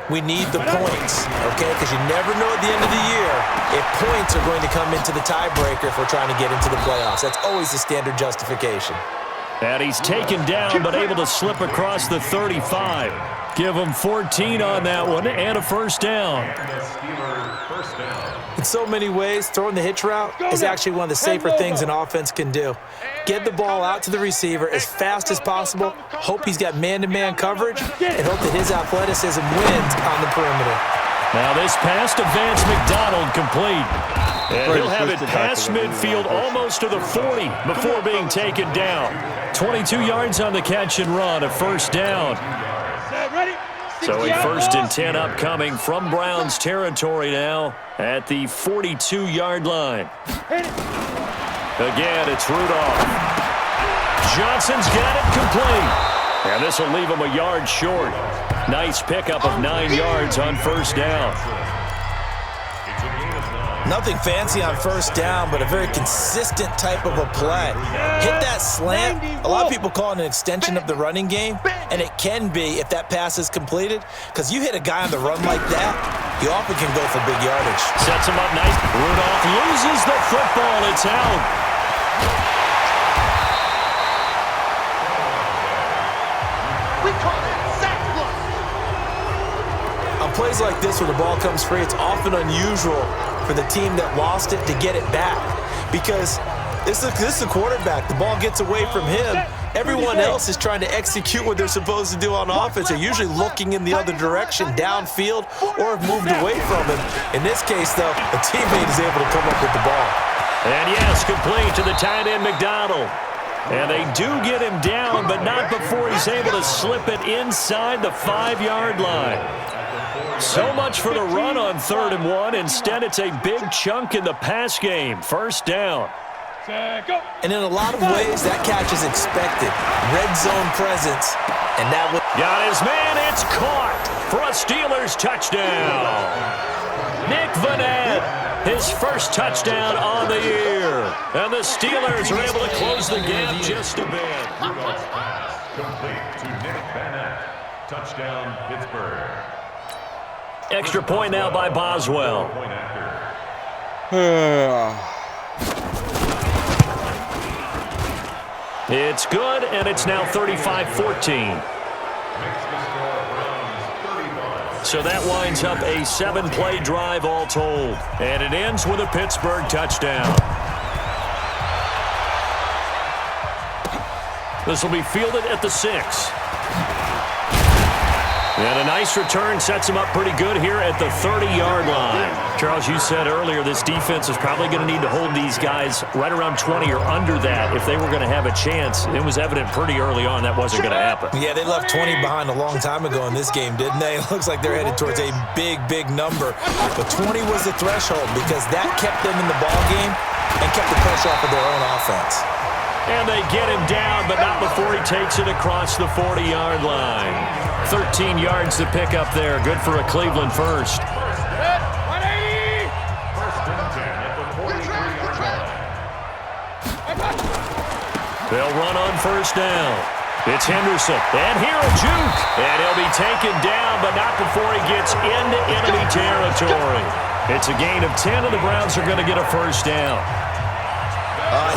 We need the points, okay? Because you never know at the end of the year if points are going to come into the tiebreaker if we're trying to get into the playoffs. That's always the standard justification. And he's taken down but able to slip across the 35. Give him 14 on that one and a first down. In so many ways, throwing the hitch route is actually one of the safer things an offense can do. Get the ball out to the receiver as fast as possible, hope he's got man-to-man coverage, and hope that his athleticism wins on the perimeter. Now this pass to Vance McDonald complete. And he'll have it past midfield almost to the 40 before being taken down. 22 yards on the catch and run, a first down. So a 1st and 10 upcoming from Browns territory now at the 42-yard line. Again, it's Rudolph. Johnson's got it complete. And this will leave him a yard short. Nice pickup of 9 yards on first down. Nothing fancy on first down, but a very consistent type of a play. Hit that slant. A lot of people call it an extension of the running game, and it can be if that pass is completed, because you hit a guy on the run like that, he often can go for big yardage. Sets him up nice. Rudolph loses the football. It's out. On plays like this where the ball comes free, it's often unusual for the team that lost it to get it back, because this is a quarterback. The ball gets away from him. Everyone else is trying to execute what they're supposed to do on offense. They're usually looking in the other direction, downfield, or have moved away from him. In this case, though, a teammate is able to come up with the ball. And yes, complete to the tight end McDonald. And they do get him down, but not before he's able to slip it inside the 5-yard line. So much for the run on 3rd and 1. Instead, it's a big chunk in the pass game. First down. And in a lot of ways, that catch is expected. Red zone presence, and that was... Got his man. It's caught for a Steelers touchdown. Nick Vannett, his first touchdown on the year. And the Steelers are able to close the gap just a bit. Rudolph's pass complete to Nick Vannett. Touchdown, Pittsburgh. Extra point now by Boswell. It's good, and it's now 35-14. So that winds up a 7-play drive all told. And it ends with a Pittsburgh touchdown. This will be fielded at the 6. And a nice return sets him up pretty good here at the 30-yard line. Charles, you said earlier this defense is probably going to need to hold these guys right around 20 or under that if they were going to have a chance. It was evident pretty early on that wasn't going to happen. Yeah, they left 20 behind a long time ago in this game, didn't they? It looks like they're headed towards a big, big number. But 20 was the threshold because that kept them in the ball game and kept the pressure off of their own offense. And they get him down, but not before he takes it across the 40-yard line. 13 yards to pick up there. Good for a Cleveland first. They'll run on first down. It's Henderson. And here a juke. And he'll be taken down, but not before he gets into enemy territory. It's a gain of 10, and the Browns are going to get a first down.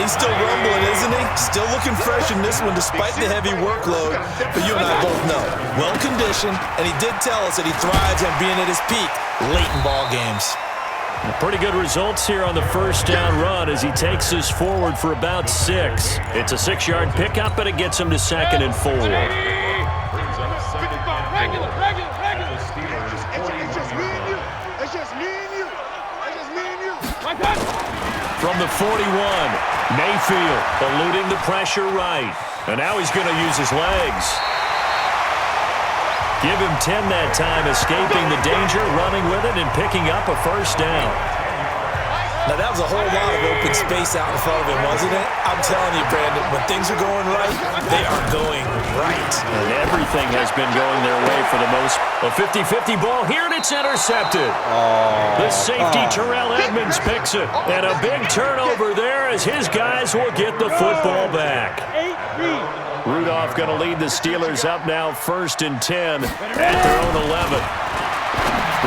He's still rumbling, isn't he? Still looking fresh in this one despite the heavy workload. But you and I both know, well-conditioned, and he did tell us that he thrives on being at his peak late in ball games. Pretty good results here on the first down run as he takes this forward for about 6. It's a 6-yard pickup, and it gets him to 2nd and 4. From the 41, Mayfield eluding the pressure right. And now he's going to use his legs. Give him 10 that time, escaping the danger, running with it, and picking up a first down. Now, that was a whole lot of open space out in front of him, wasn't it? I'm telling you, Brandon, when things are going right, they are going right. And everything has been going their way for the most. A 50-50 ball here, and it's intercepted. The safety, Terrell Edmonds, picks it. And a big turnover there as his guys will get the football back. Rudolph going to lead the Steelers up now 1st and 10 at their own 11.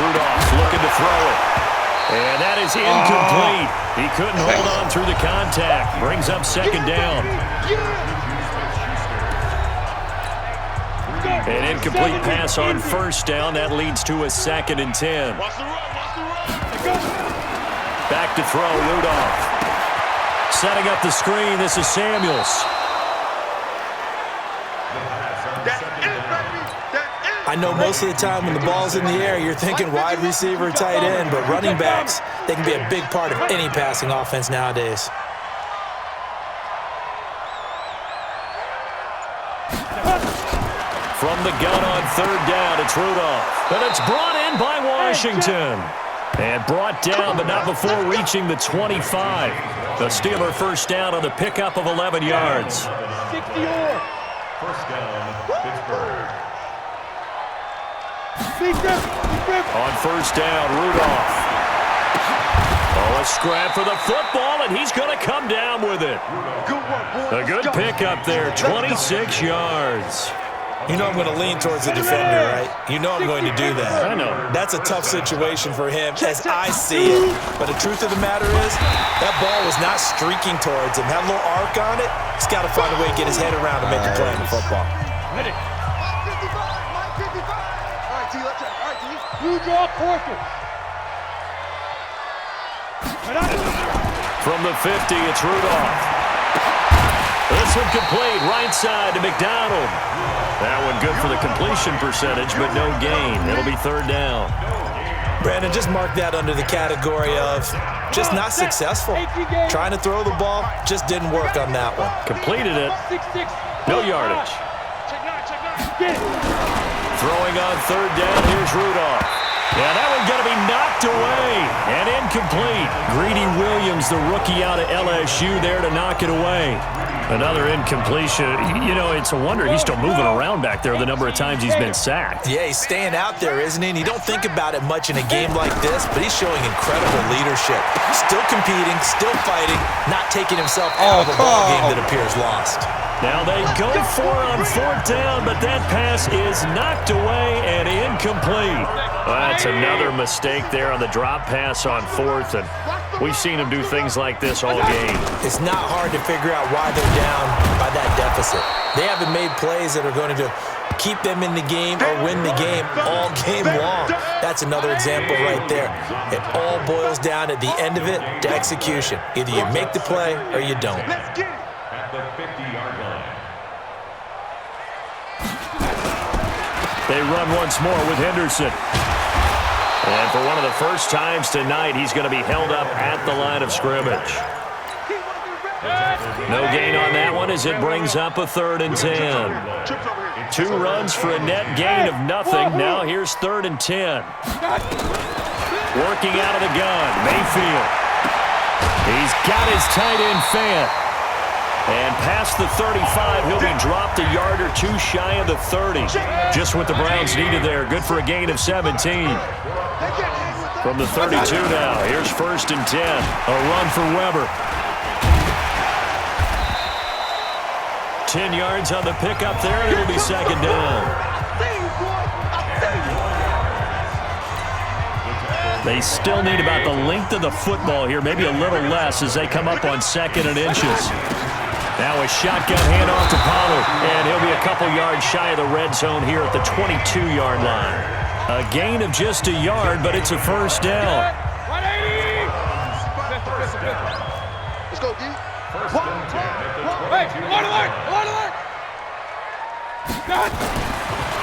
Rudolph looking to throw it. And that is incomplete. He couldn't hold on through the contact. Brings up 2nd down. An incomplete pass on 1st down. That leads to a 2nd and 10. Back to throw, Rudolph. Setting up the screen. This is Samuels. I know most of the time when the ball's in the air, you're thinking wide receiver, tight end, but running backs, they can be a big part of any passing offense nowadays. From the gun on 3rd down, it's Rudolph. And it's brought in by Washington. And brought down, but not before reaching the 25. The Steeler 1st down on the pickup of 11 yards. 1st down, Pittsburgh. On 1st down, Rudolph. Oh, a scrap for the football, and he's going to come down with it. A good pickup there, 26 yards. You know I'm going to lean towards the defender, right? You know I'm going to do that. I know. That's a tough situation for him as I see it. But the truth of the matter is, that ball was not streaking towards him. Had a little arc on it. He's got to find a way to get his head around to make a play in the football. You draw quarter. From the 50, it's Rudolph. This one complete, right side to McDonald. That one good for the completion percentage, but no gain. It'll be 3rd down. Brandon, just mark that under the category of just not successful. Trying to throw the ball, just didn't work on that one. Completed it. No yardage. Throwing on 3rd down, here's Rudolph. Yeah, that one's going to be knocked away and incomplete. Greedy Williams, the rookie out of LSU, there to knock it away. Another incompletion. You know, it's a wonder he's still moving around back there the number of times he's been sacked. Yeah, he's staying out there, isn't he? And you don't think about it much in a game like this, but he's showing incredible leadership. Still competing, still fighting, not taking himself out of a ball game that appears lost. Now they go for it on 4th down, but that pass is knocked away and incomplete. That's another mistake there on the drop pass on 4th, and we've seen him do things like this all game. It's not hard to figure out why they're down by that deficit. They haven't made plays that are going to keep them in the game or win the game all game long. That's another example right there. It all boils down at the end of it to execution. Either you make the play or you don't. At the 50-yard line. They run once more with Henderson. And for one of the first times tonight, he's going to be held up at the line of scrimmage. No gain on that one as it brings up a 3rd and 10. 2 runs for a net gain of nothing. Now here's 3rd and 10. Working out of the gun, Mayfield. He's got his tight end Fant. And past the 35, he'll be dropped a yard or 2 shy of the 30. Just what the Browns needed there. Good for a gain of 17. From the 32 now, here's 1st and 10. A run for Weber. 10 yards on the pickup there, and it'll be 2nd down. They still need about the length of the football here, maybe a little less as they come up on 2nd and inches. Now a shotgun handoff to Pollard, and he'll be a couple yards shy of the red zone here at the 22-yard line. A gain of just a yard, but it's a 1st down. Let's go, D. 1st and 10 at the 22.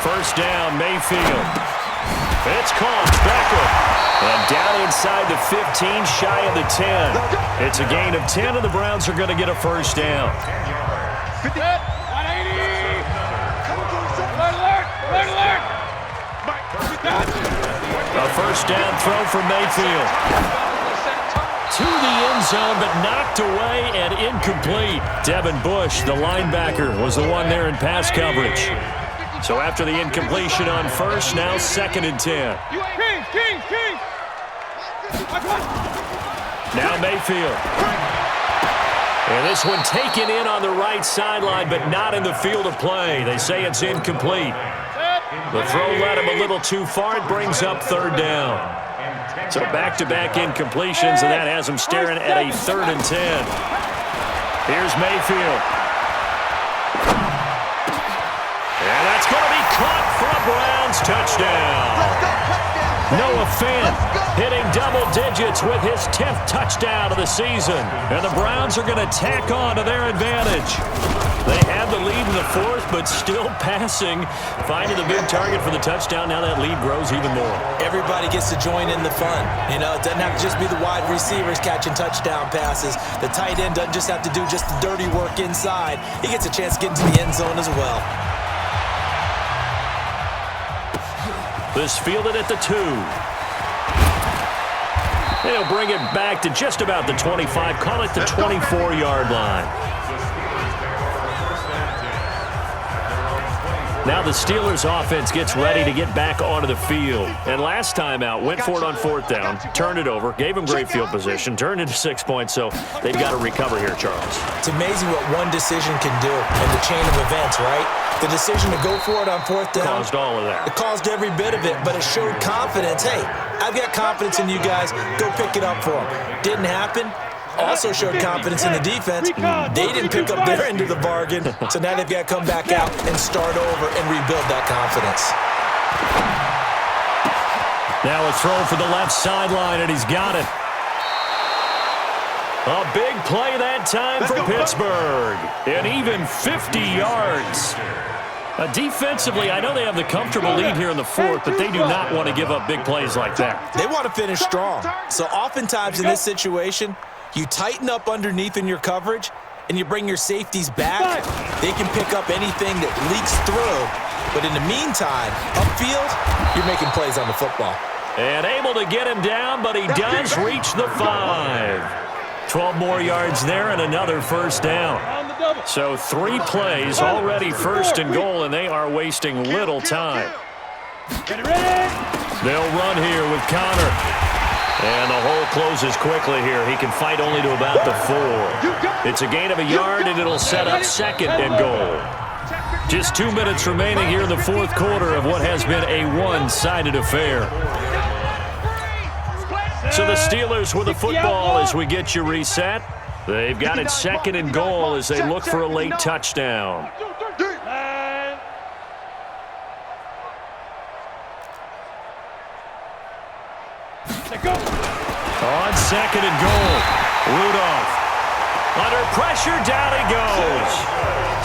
1st down, Mayfield. It's caught, Beckham. And down inside the 15, shy of the 10. It's a gain of 10, and the Browns are going to get a 1st down. A 1st down throw for Mayfield. To the end zone, but knocked away and incomplete. Devin Bush, the linebacker, was the one there in pass coverage. So after the incompletion on first, now 2nd and 10. King. Now Mayfield. And this one taken in on the right sideline, but not in the field of play. They say it's incomplete. The throw led him a little too far. It brings up 3rd down. So back-to-back incompletions, and that has him staring at a 3rd and 10. Here's Mayfield. And that's going to be caught for a Browns touchdown. Noah Fant hitting double digits with his 10th touchdown of the season. And the Browns are going to tack on to their advantage. They had the lead in the 4th, but still passing. Finding the big target for the touchdown. Now that lead grows even more. Everybody gets to join in the fun. You know, it doesn't have to just be the wide receivers catching touchdown passes. The tight end doesn't just have to do just the dirty work inside. He gets a chance to get into the end zone as well. This fielded at the 2. And he'll bring it back to just about the 25. Call it the 24-yard line. Now the Steelers offense gets ready to get back onto the field. And last time out, went for it on 4th down, turned it over, gave them great field position, turned into 6 points, so they've got to recover here, Charles. It's amazing what one decision can do in the chain of events, right? The decision to go for it on 4th down. Caused all of that. It caused every bit of it, but it showed confidence. Hey, I've got confidence in you guys. Go pick it up for them. Didn't happen. Also showed confidence in the defense. They didn't pick up their end of the bargain, so now they've got to come back out and start over and rebuild that confidence. Now a throw for the left sideline, and he's got it. A big play that time for Pittsburgh. And even 50 yards. Defensively, I know they have the comfortable lead here in the 4th, but they do not want to give up big plays like that. They want to finish strong. So oftentimes in this situation, you tighten up underneath in your coverage, and you bring your safeties back. They can pick up anything that leaks through. But in the meantime, upfield, you're making plays on the football. And able to get him down, but he does reach the 5. 12 more yards there and another 1st down. So 3 plays, already 1st and goal, and they are wasting little time. They'll run here with Connor. And the hole closes quickly here. He can fight only to about the 4. It's a gain of a yard, and it'll set up 2nd and goal. Just 2 minutes remaining here in the 4th quarter of what has been a one-sided affair. So the Steelers with the football as we get you reset. They've got it 2nd and goal as they look for a late touchdown. On 2nd and goal, Rudolph. Under pressure, down he goes.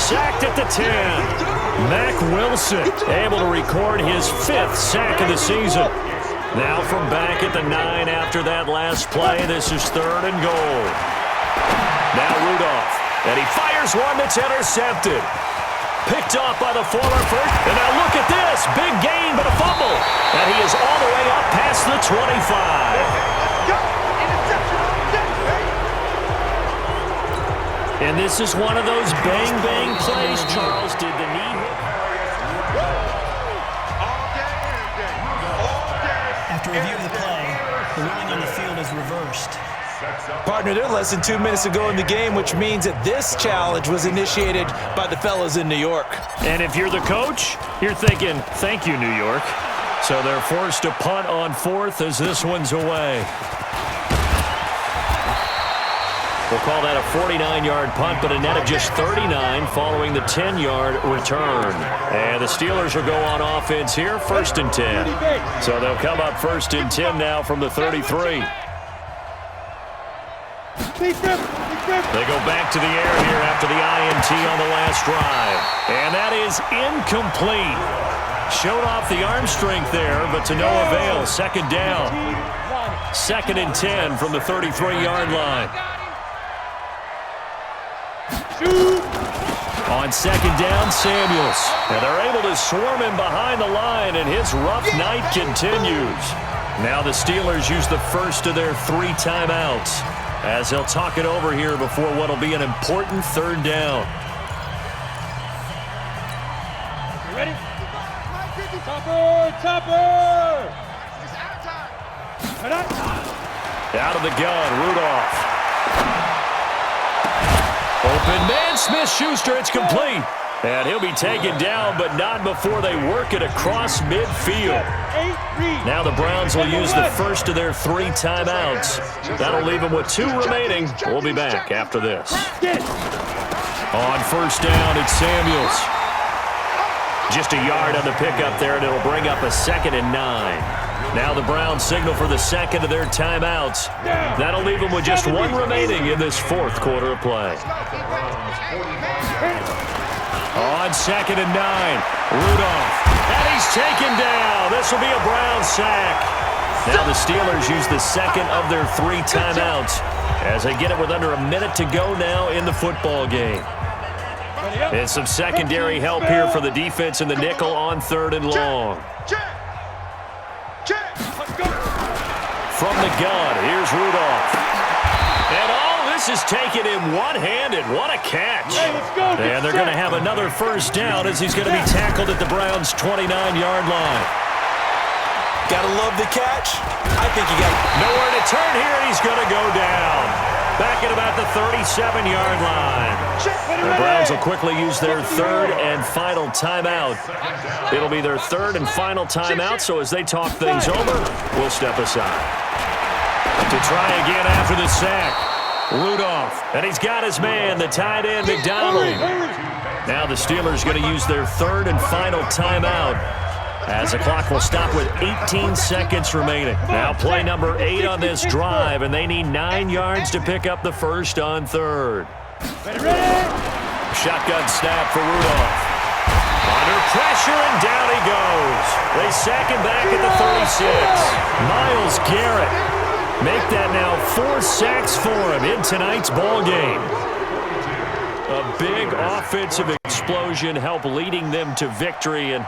Sacked at the 10. Mack Wilson able to record his 5th sack of the season. Now from back at the 9 after that last play, this is 3rd and goal. Now Rudolph, and he fires one that's intercepted. Picked off by the former first, and now look at this. Big gain, but a fumble. And he is all the way up past the 25. And this is one of those bang-bang plays, Charles. Did the knee hit? After review of the play, the ruling on the field is reversed. Partner, they're less than 2 minutes to go in the game, which means that this challenge was initiated by the fellas in New York. And if you're the coach, you're thinking, thank you, New York. So they're forced to punt on 4th as this one's away. We'll call that a 49-yard punt, but a net of just 39 following the 10-yard return. And the Steelers will go on offense here, 1st and 10. So they'll come up 1st and 10 now from the 33. They go back to the air here after the INT on the last drive. And that is incomplete. Showed off the arm strength there, but to no avail. 2nd down. 2nd and 10 from the 33-yard line. On 2nd down, Samuels. And they're able to swarm him behind the line, and his rough night continues. Now the Steelers use the first of their 3 timeouts as they'll talk it over here before what will be an important 3rd down. You ready? Topper! Out of the gun, Rudolph. Open man, Smith-Schuster, it's complete. And he'll be taken down, but not before they work it across midfield. Now the Browns will use the first of their 3 timeouts. That'll leave them with 2 remaining. We'll be back after this. On 1st down, it's Samuels. Just a yard on the pickup there, and it'll bring up a 2nd and 9. Now the Browns signal for the 2nd of their timeouts. That'll leave them with just 1 remaining in this 4th quarter of play. On 2nd and 9, Rudolph. And he's taken down. This will be a Brown sack. Now the Steelers use the 2nd of their 3 timeouts as they get it with under a minute to go now in the football game. And some secondary help here for the defense in the nickel on 3rd and long. From the gun, here's Rudolph. And all this is taken in one-handed. What a catch. And they're going to have another 1st down as he's going to be tackled at the Browns' 29-yard line. Gotta love the catch. I think you got nowhere to turn here, and he's going to go down. Back at about the 37-yard line. The Browns will quickly use their 3rd and final timeout. It'll be their 3rd and final timeout, so as they talk things over, we'll step aside. To try again after the sack, Rudolph. And he's got his man, the tight end, McDonald. Now the Steelers going to use their 3rd and final timeout as the clock will stop with 18 seconds remaining. Now play number 8 on this drive, and they need 9 yards to pick up the 1st on 3rd. Shotgun snap for Rudolph. Under pressure, and down he goes. They sack him back at the 36. Myles Garrett. Make that now 4 sacks for him in tonight's ball game. A big offensive explosion help leading them to victory, and